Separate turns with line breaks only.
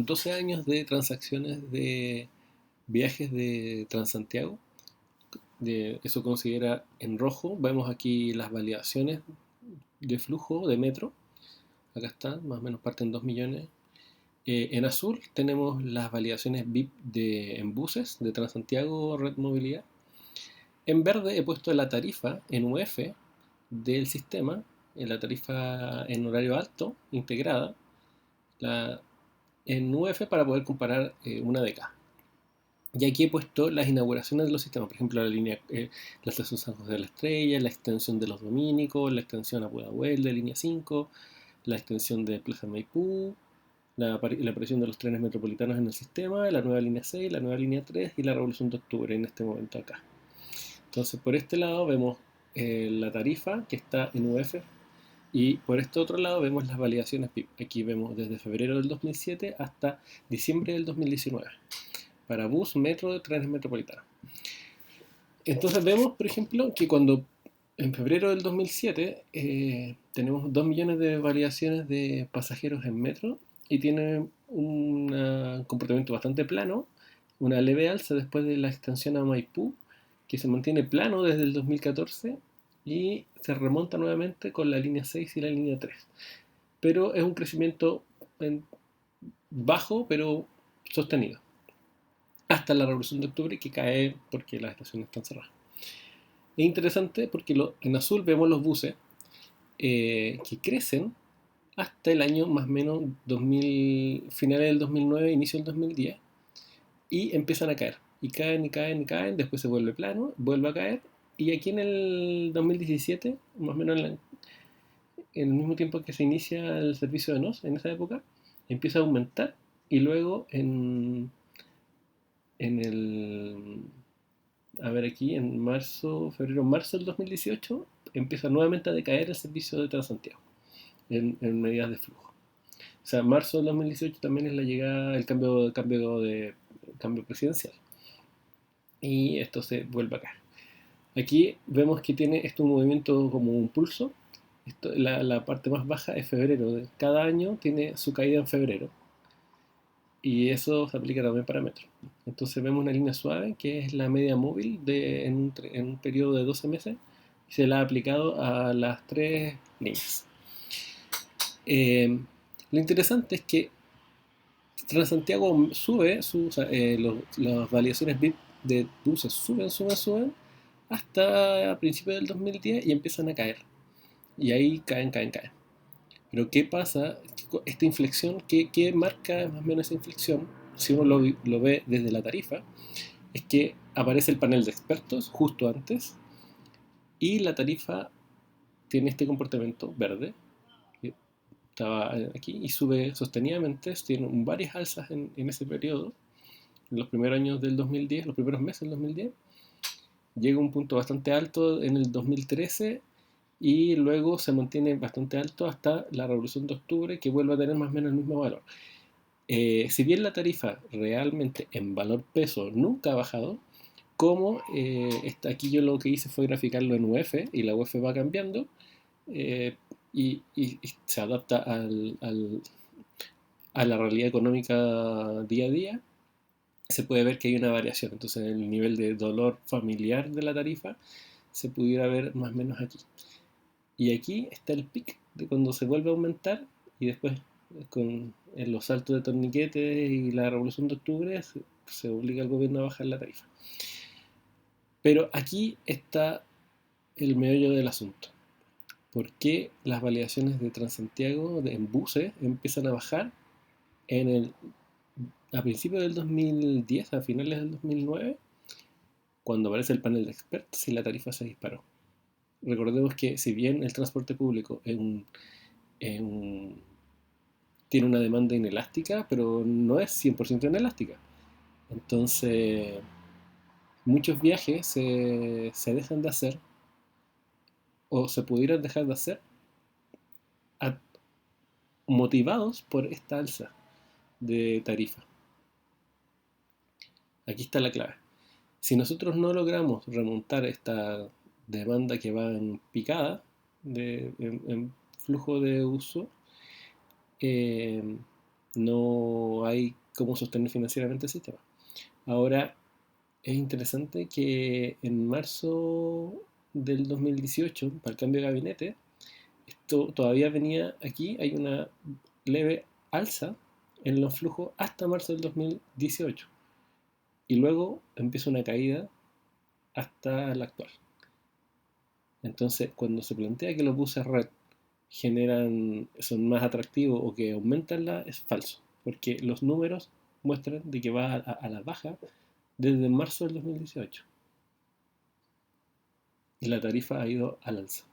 son 12 años de transacciones de viajes de Transantiago. Eso considera en rojo, vemos aquí las validaciones de flujo de metro. Acá están, más o menos parten 2 millones. En azul tenemos las validaciones VIP en buses de Transantiago Red Movilidad. En verde he puesto la tarifa en UF del sistema, en la tarifa en horario alto, integrada, en UF para poder comparar una de cada. Y aquí he puesto las inauguraciones de los sistemas, por ejemplo, la estación San José de la Estrella, la extensión de los Dominicos, la extensión a Pudahuel de línea 5, la extensión de Plaza Maipú, la aparición de los trenes metropolitanos en el sistema, la nueva línea 6, la nueva línea 3 y la Revolución de Octubre en este momento acá. Entonces, por este lado vemos la tarifa que está en UF y por este otro lado vemos las validaciones PIB. Aquí vemos desde febrero del 2007 hasta diciembre del 2019 para bus, metro, trenes metropolitanos. Entonces vemos, por ejemplo, que cuando en febrero del 2007 tenemos 2 millones de validaciones de pasajeros en metro y tiene un comportamiento bastante plano, una leve alza después de la extensión a Maipú, que se mantiene plano desde el 2014 y se remonta nuevamente con la línea 6 y la línea 3. Pero es un crecimiento bajo, pero sostenido. Hasta la Revolución de Octubre, que cae porque las estaciones están cerradas. Es interesante porque en azul vemos los buses que crecen hasta el año más o menos 2000, finales del 2009, inicio del 2010, y empiezan a caer. Y caen y caen y caen, después se vuelve plano, vuelve a caer, y aquí en el 2017, más o menos en el mismo tiempo que se inicia el servicio de NOS, en esa época, empieza a aumentar, y luego en el a ver aquí, en marzo del 2018, empieza nuevamente a decaer el servicio de Transantiago en medidas de flujo. O sea, marzo del 2018 también es la llegada, el cambio presidencial. Y esto se vuelve a caer. Aquí vemos que tiene esto un movimiento como un pulso. La parte más baja es febrero. Cada año tiene su caída en febrero. Y eso se aplica también para metro. Entonces vemos una línea suave, que es la media móvil en un periodo de 12 meses, y se la ha aplicado a las tres líneas. Lo interesante es que Transantiago sube, las validaciones BIP de buses suben, hasta principios del 2010 y empiezan a caer. Y ahí caen. Pero ¿qué pasa? Esta inflexión, ¿qué marca más o menos esa inflexión? Si uno lo ve desde la tarifa, es que aparece el panel de expertos justo antes y la tarifa tiene este comportamiento verde, que estaba aquí, y sube sostenidamente, tiene varias alzas en ese periodo, en los primeros años del 2010, los primeros meses del 2010, llega a un punto bastante alto en el 2013 y luego se mantiene bastante alto hasta la Revolución de Octubre, que vuelve a tener más o menos el mismo valor. Si bien la tarifa realmente en valor peso nunca ha bajado, como aquí yo lo que hice fue graficarlo en UF y la UF va cambiando eh, y se adapta a la realidad económica día a día, se puede ver que hay una variación. Entonces el nivel de dolor familiar de la tarifa se pudiera ver más o menos aquí. Y aquí está el pic de cuando se vuelve a aumentar y después en los saltos de torniquetes y la Revolución de Octubre se obliga al gobierno a bajar la tarifa. Pero aquí está el meollo del asunto. ¿Por qué las validaciones de Transantiago en buses empiezan a bajar a principios del 2010, a finales del 2009, cuando aparece el panel de expertos y la tarifa se disparó? Recordemos que si bien el transporte público tiene una demanda inelástica, pero no es 100% inelástica. Entonces, muchos viajes se dejan de hacer o se pudieran dejar de hacer a- motivados por esta alza de tarifa. Aquí está la clave. Si nosotros no logramos remontar esta demanda que va en picada, en flujo de uso, eh, no hay cómo sostener financieramente el sistema. Ahora, es interesante que en marzo del 2018, para el cambio de gabinete, esto todavía venía aquí, hay una leve alza en los flujos hasta marzo del 2018 y luego empieza una caída hasta la actual. Entonces, cuando se plantea que los buses red son más atractivos o que aumentan es falso, porque los números muestran de que va a la baja desde marzo del 2018 y la tarifa ha ido al alza.